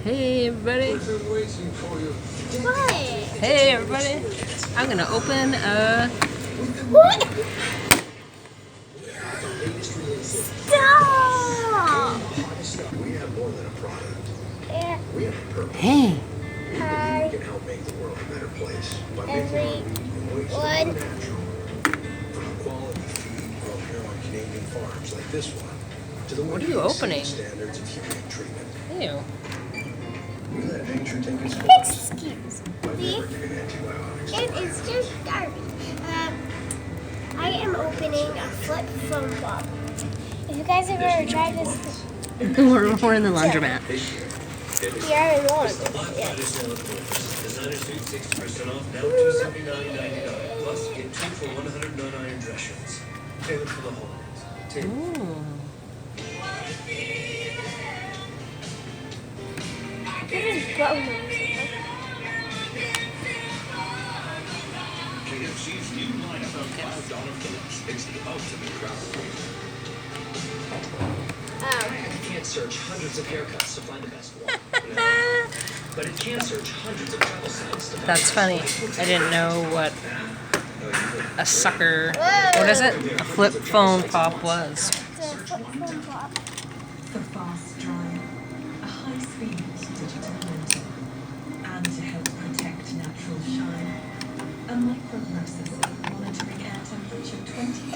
Hey everybody. What? Hey everybody. I'm gonna open a... What? Stop! We have more than a product. Yeah. We have a purpose. Hey. Hi. We can help make the world a better place by making it in ways that are Everyone. natural. From quality feed grown here on Canadian farms like this one to the What are you opening? standards of humane treatment. Ew. We let nature take its course Excuse by me. never giving antibiotics. It is just garbage. I am opening a flip phone pop. If you guys have ever tried this, We're in the laundromat. we are in one. Yeah. Designer suit 60% off, now $279.99. Plus, get 2 for $100 non-iron dress shirts. Tailored for the holidays. Ooh. This is bone. KFC's new lineup of $5 Phillips. It's the ultimate crowd. You can't search hundreds of haircuts to find the best one. But it can search hundreds of travel sites to find That's funny. I didn't know what a sucker... What is it? A flip phone pop was. It's a flip phone pop. For fast drying, a high-speed digital lens, and to help protect natural shine, a microprocessor monitoring air temperature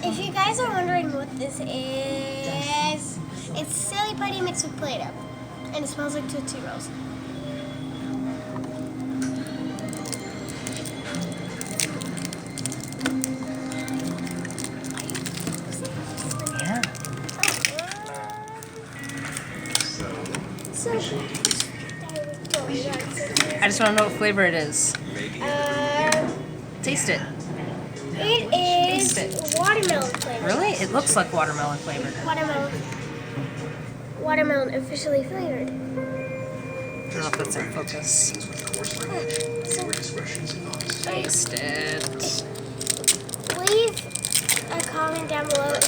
20 If you guys are wondering what this is, it's silly putty mixed with Play-Doh, and it smells like Tootsie Rolls. Yeah. So, I just want to know what flavor it is. um, Taste it. it Taste is watermelon flavored. Really? It looks like watermelon flavored. Watermelon officially flavored. I don't know if that's in focus. So, Taste it. leave a comment down below if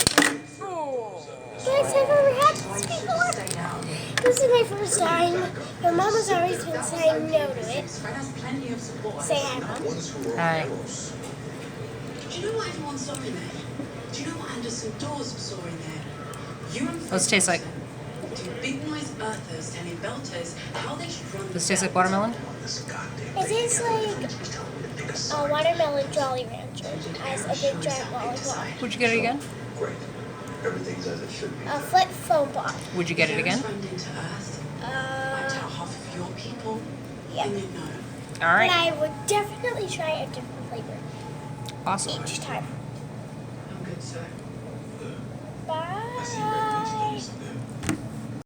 you guys have ever had this before. This is my first time. My mom has always been saying no to it. Say hi, Mom. Hi. Do you know what everyone saw in there? Do you know what Anderson Dawes saw in there? You and What's it taste like? two big noise earthers telling belters how they should run. Does it taste like watermelon? It tastes like a watermelon Jolly Rancher as a big giant lollipop. Would you get it again? Great. Everything's as it should be. A flip phone pop. Would you get it again? Run into Earth. Might tell half of your people. Yeah. And you know. All But right. I would definitely try a different flavor Awesome. each time. I'm good, sir. Bye.